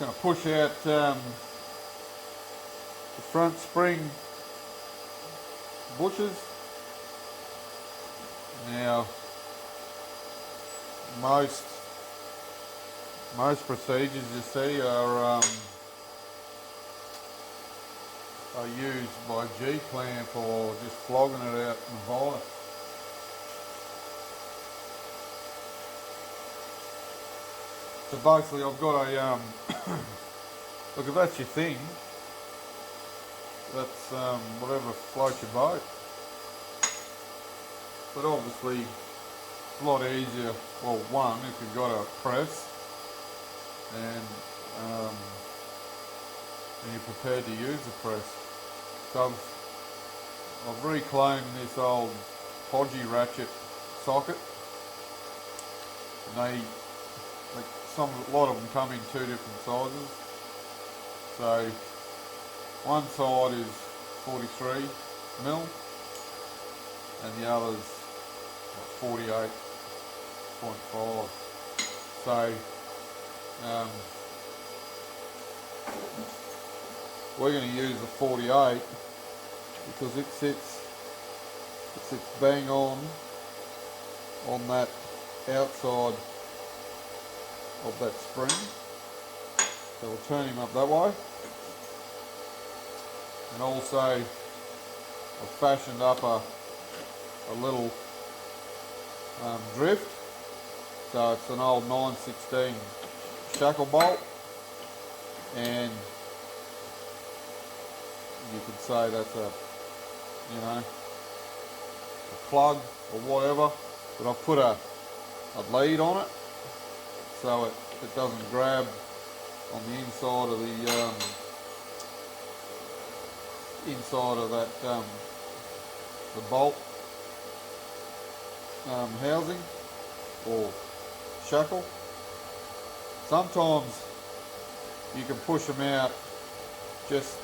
going to push out the front spring bushes. Now, most procedures you see are used by G-clamp or just flogging it out in the vise. So basically I've got a, look, if that's your thing, that's whatever floats your boat. But obviously it's a lot easier, well, one, if you've got a press and you're prepared to use the press. So I've reclaimed this old podgy ratchet socket, and a lot of them come in two different sizes. So one side is 43 mil and the other's 48.5. So we're going to use the 48 because it sits bang on that outside of that spring. So we'll turn him up that way. And also I've fashioned up a little drift. So it's an old 916 shackle bolt, and you could say that's a plug or whatever, but I've put a lead on it so it doesn't grab on the inside of the bolt housing or shackle. Sometimes you can push them out just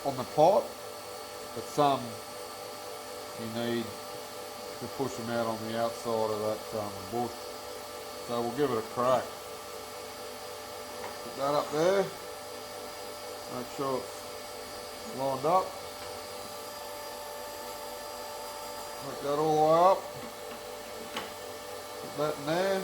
on the pipe, but some you need to push them out on the outside of that bush. So we'll give it a crack. Put that up there, make sure it's lined up. Make that all the way up. Put that in there.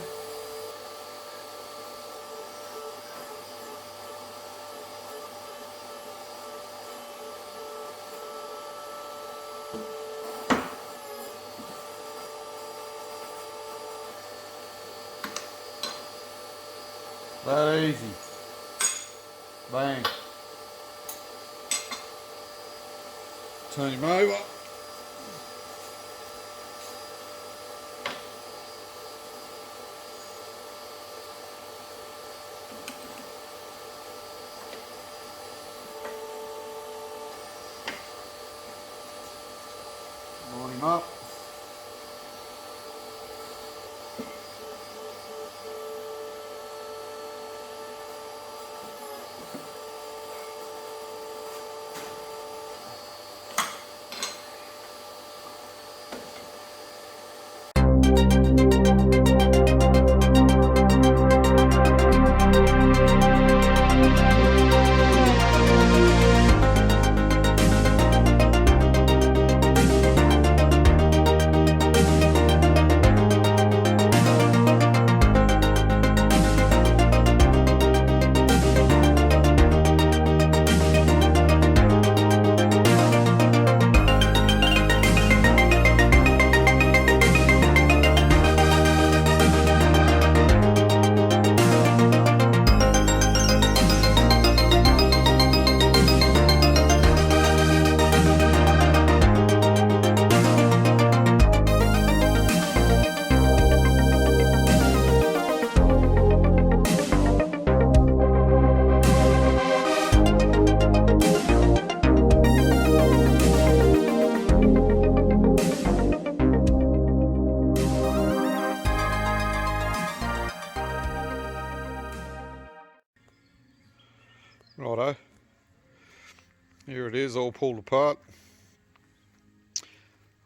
That easy. Bang. Turn him over. Line him up. Righto, here it is, all pulled apart.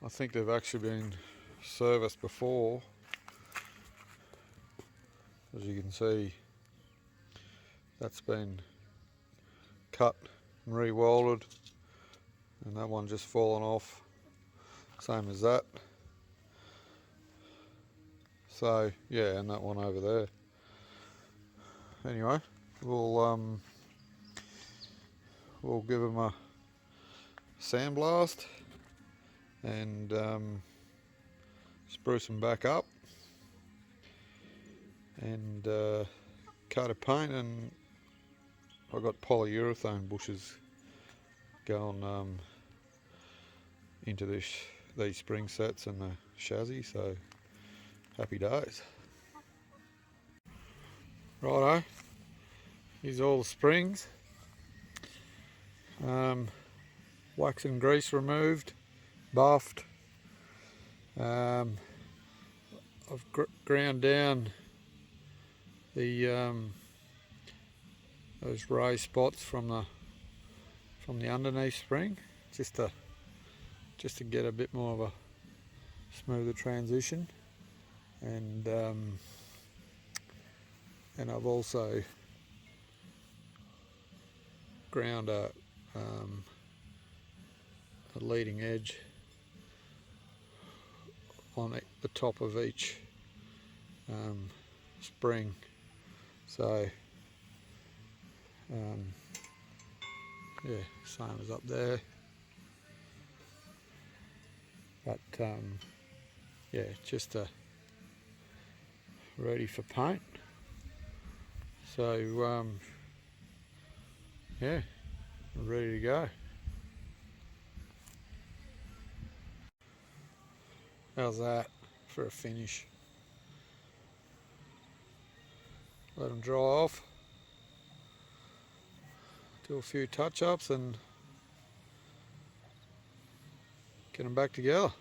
I think they've actually been serviced before. As you can see, that's been cut and re-welded, and that one just fallen off, same as that. So yeah, and that one over there. Anyway, we'll give them a sandblast and spruce them back up and coat of paint, and I've got polyurethane bushes going into these spring sets and the chassis, so happy days. Righto, here's all the springs. Wax and grease removed, buffed. I've ground down the those raised spots from the underneath spring, just to get a bit more of a smoother transition, and I've also ground a leading edge on the top of each spring, so yeah, same as up there, but yeah, just ready for paint. So yeah, ready to go. How's that for a finish? Let them dry off, do a few touch-ups and get them back together.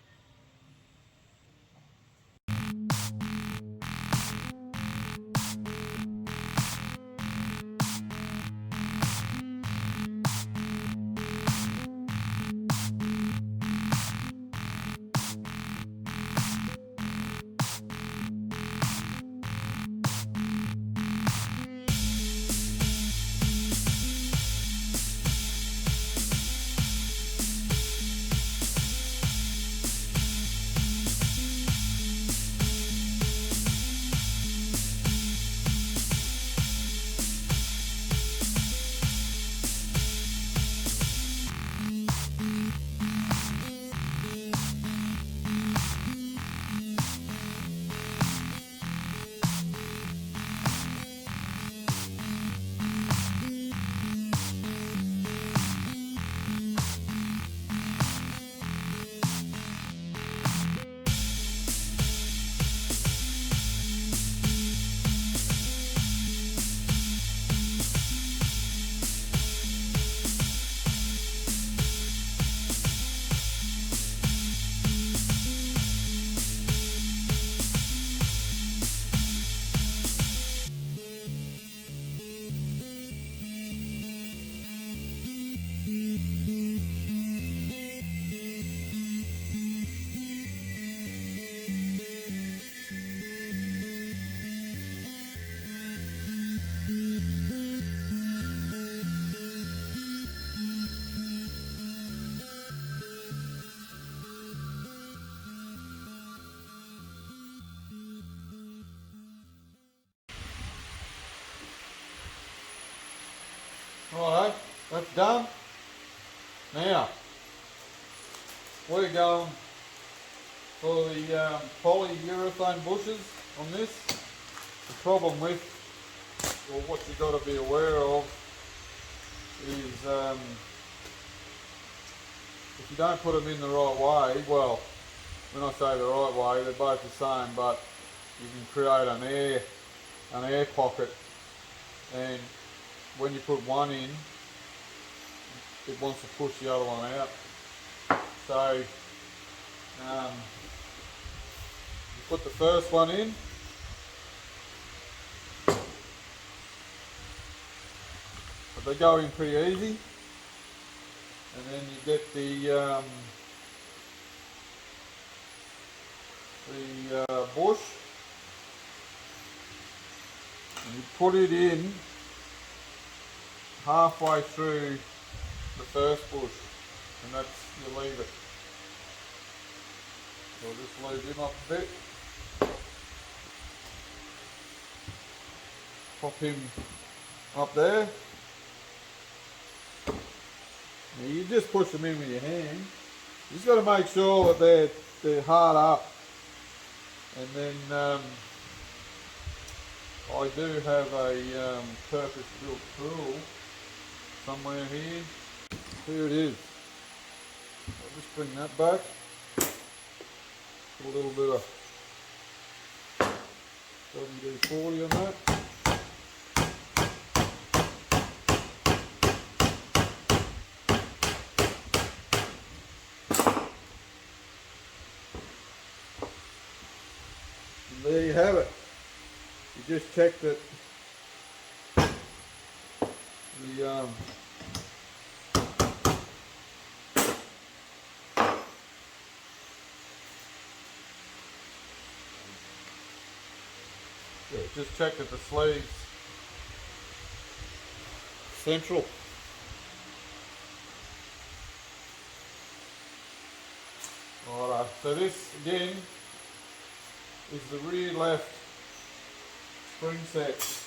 Righto, that's done. Now, we're going for the polyurethane bushes on this. The problem with, or what you've got to be aware of, is if you don't put them in the right way, well, when I say the right way, they're both the same, but you can create an air pocket, and when you put one in, it wants to push the other one out. So you put the first one in, but they go in pretty easy, and then you get the bush, and you put it in halfway through the first bush, and that's, you leave it. So I'll just leave him up a bit. Pop him up there. Now you just push them in with your hand. You just got to make sure that they're hard up. And then I do have a purpose-built tool somewhere here. Here it is. I'll just bring that back. Put a little bit of WD-40 on that. And there you have it. You just check that the just check that the sleeve's central. Alright, so this again is the rear left spring set.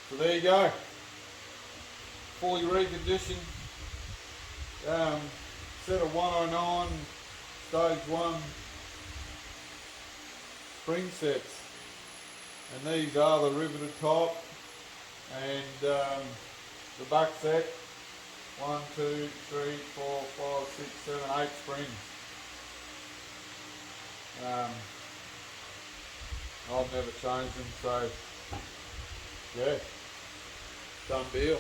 So there you go, fully reconditioned set of 109 stage 1 spring sets, and these are the riveted top and the back set 1, 2, 3, 4, 5, 6, 7, 8 springs. I've never changed them, so yeah, done deal.